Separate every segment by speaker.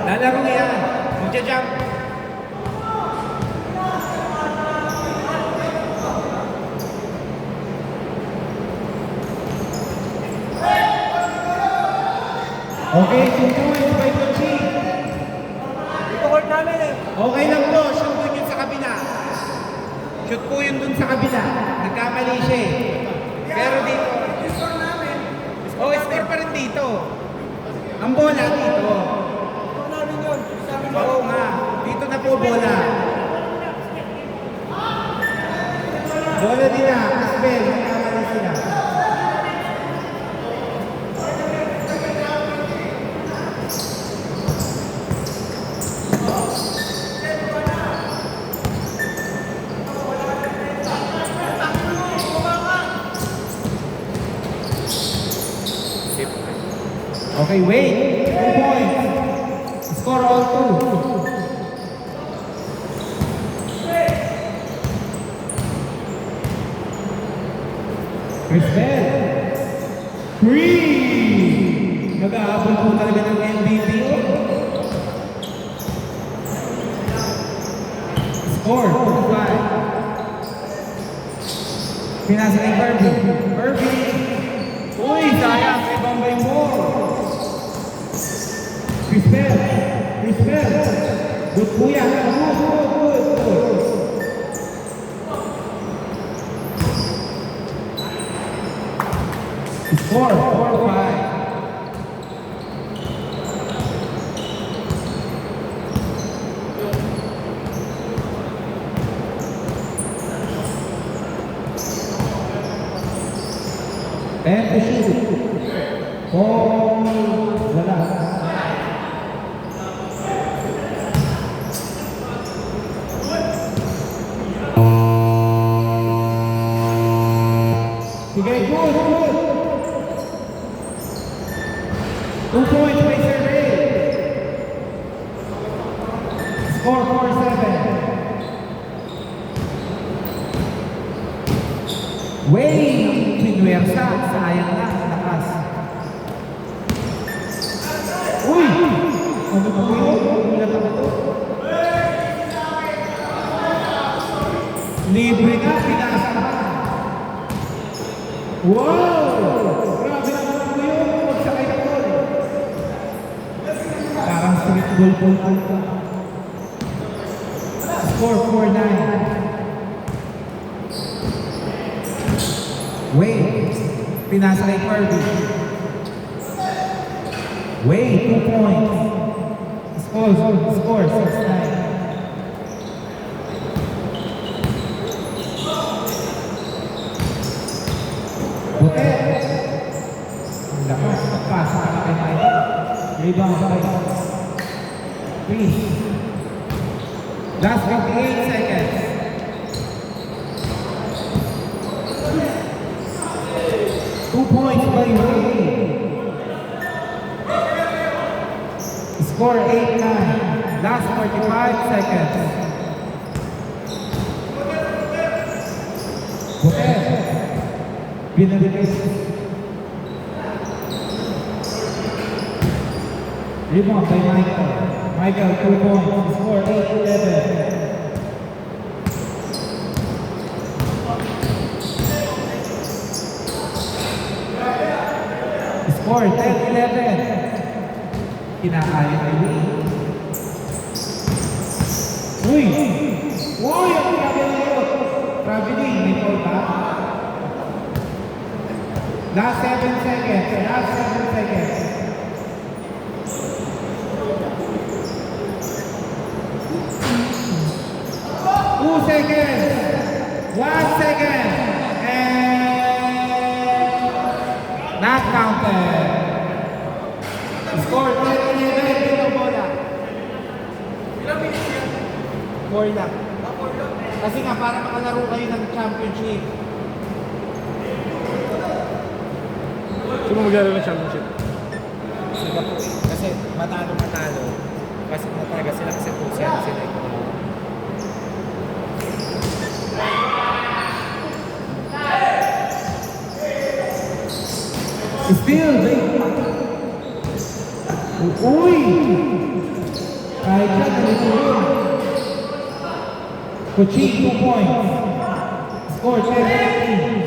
Speaker 1: Lalaro yan. Magja-jump. Okay, 2 points by Kochi.
Speaker 2: Ito court namin eh.
Speaker 1: Okay lang po, shoot po yun sa kabila. Shoot po yun dun sa kabila. Nagkamali siya eh. Pero dito,
Speaker 2: Score namin.
Speaker 1: oh, score pa rin dito. Ang bola dito.
Speaker 2: Score namin yun. Sabi mo.
Speaker 1: Oo nga, dito na po bola. Bola din na, Asbel, nagkamali sila. Okay, wait. 2 points. Score all 2. Crisbel. 3. Mag-aabot po talaga ng MVP. Score 2-5. Pinasa kay Kirby. Kirby. Uy, sayang. May Bombay mo. Crisbel. Crisbel. Good po yan. Good. Score 4-5. And to shoot. Wala. Sige, good. 2 points by Sergey. Score 4-7. Wait! Pinuwersa. Sayang na. Lakas. Uy! Ano ba yun? Ulat ako ito. Libre na. Pinasa pa. Wow! Grabe naman ako yun. Magsakay na ko. Parang street ball pa. Score 4-9. Wait. Pinasa kay Kirby. Wait. 2 points. Score 6-9. Butet. Ang lakas. Pagpasa ka kay Michael. Rebound by Chris. Last 58 seconds. Two points by Ray. Score 8-9. Last 45 seconds. Butet. Binalitis. Rebound by Michael. Michael, 2 points. Score 8-11. Score 10-11. Kinakain ay Wayne. Uy! Uy! Ang grabe na yun! Traveling, may call ba? Last 7 seconds. Last 7 seconds. Two seconds. 1 second. And not counted. Score 10-11. Dito bola.
Speaker 2: Ilang minutes yan?
Speaker 1: 4 lang.
Speaker 2: 4 lang.
Speaker 1: Kasi nga para makalaro kayo ng championship.
Speaker 3: Sino maglaro ng championship?
Speaker 1: Sila po eh. Kasi matalo. Kasi na talaga sila kasi po sila eh. Still, uy! Kahit siya, ganito yun. Kuching, 2 points. Score, 10-19.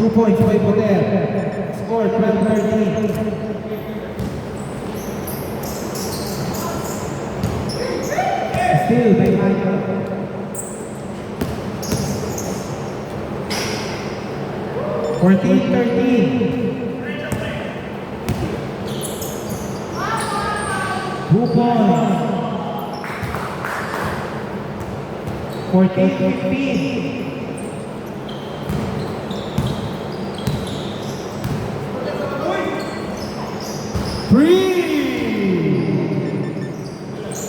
Speaker 1: 2 points by Poder. Score, 12-13. Still, by Michael. 14-13. 2 points. 14-15.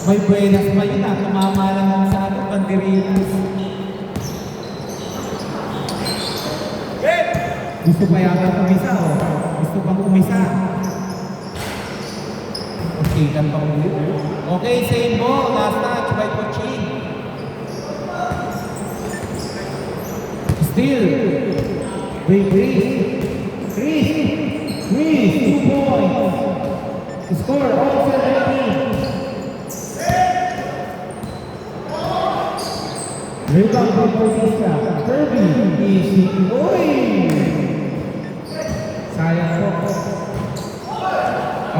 Speaker 1: May buenas pa yun ah. Tumama lang lang sa ano, banderitas. Gusto pa yata umisa o? Gusto pang umisa? Okay, kan pang ulit. Okay, same ball. Last touch by Kuching. Still. By Chris. Chris, 2 points. Score, all 17. Rebound by Bautista. Kirby is uy! Sayang po.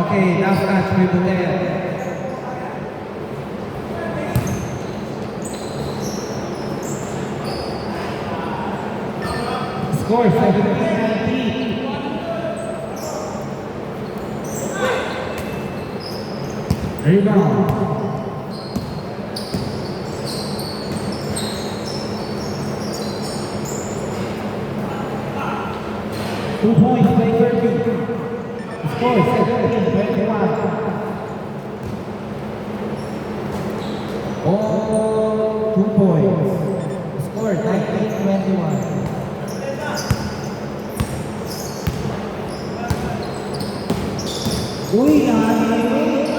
Speaker 1: Okay, last touch by Buter. Score 17-19. Rebound. Two points by Kirby. Score 17-21. Oh, 2 points. Score 19-21. Uy, nakalimutin.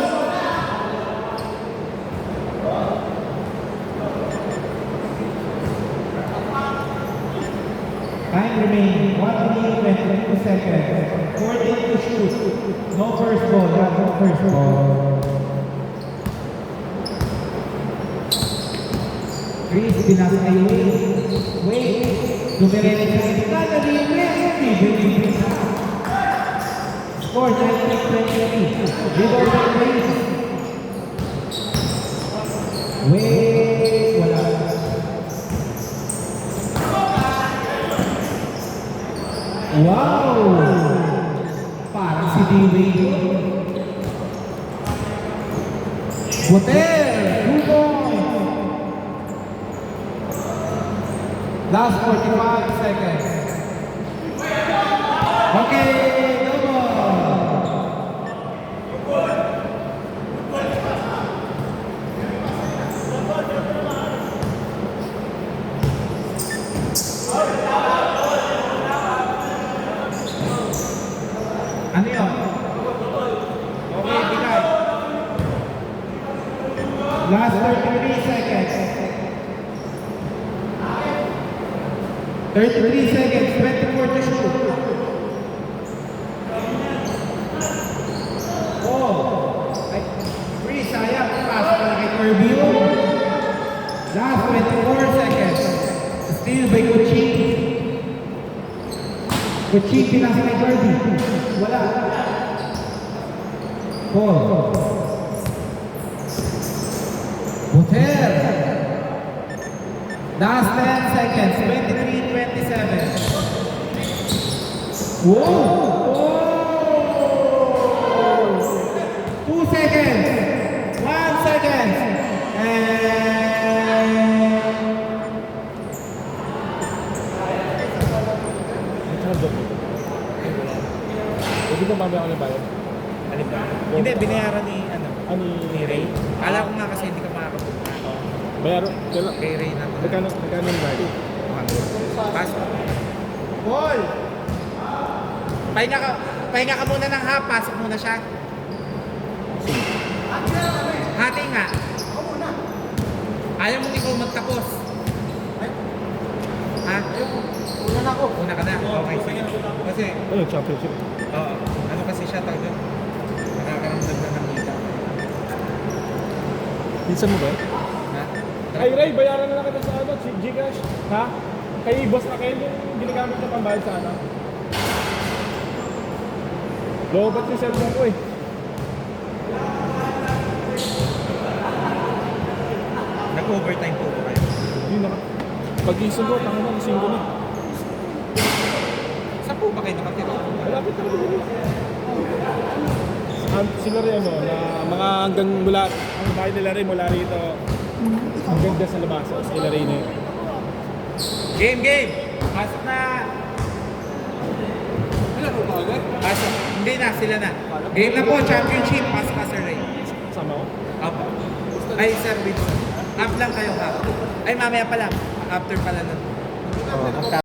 Speaker 1: Time remaining, 1 minute 22 seconds. 14 to shoot. No first ball, yeah, no first ball. Chris, pinasa kay Wade. Dumiretso sa kita, naliwin. Score 19-23. Rebound by Chris. Wade, wala. Wow! Parang si D-Wade. Buter! 2 points! Last 45 seconds. Okay, double! Ano yun? Okay, bigay. Last 33 seconds. 33 seconds, 24 to shoot. Oh! Ay, free, sayang. Pasok na kay Kirby yun. Last 24 seconds. Steal by Kuching. Kuching, pinasa kay Kirby. Wala. Ball. Buter. Last 10 seconds. 23-27. Whoa! 2 seconds. 1 second. And...
Speaker 3: Hindi ko mamaya ako nabayad.
Speaker 1: Alin ba? Hindi, binayaran ni,
Speaker 3: Ani
Speaker 1: ni Ray. Kala ko nga kasi hindi ka makakapunta.
Speaker 3: bayaro.
Speaker 1: Kay Ray na.
Speaker 3: Magkano ang bayad?
Speaker 1: Pass. Ball! Pahinga ka muna ng half. Pasok muna siya. Hati nga. Ayaw mo ikaw magtapos.
Speaker 3: Ano yung championship?
Speaker 1: Oo. Ano kasi siya tawag doon? Nakakaramdam na ng hita.
Speaker 3: Pinsan mo ba?
Speaker 1: Ha?
Speaker 3: Ay, Ray, bayaran na lang kita sa ano, si Gcash. Ha? Kay Boss Raquel yung ginagamit na pambayad sa ano. Lobat yung cellphone ko eh.
Speaker 1: Nag-overtime po ba kayo?
Speaker 3: Hindi na. Pag-ising ko, tango na, ising ko na.
Speaker 1: Saan po ba kayo nakatira?
Speaker 3: Malapit na rin nila. Sila rin ano, na mga hanggang mula, ang bahay nila rin mula rito. Hanggang dyan sa labas, sila rin eh.
Speaker 1: Game, game! Pasok na!
Speaker 2: Wala ko ba agad?
Speaker 1: Pasok. Hindi na, sila na. Game na po, championship. Pasok ka, Sir Ray.
Speaker 3: Sama ko.
Speaker 1: Opo. Ay, Sir Wilson. Up lang kayo, ha? Ay, mamaya pa lang. After pala nun.
Speaker 3: Oo.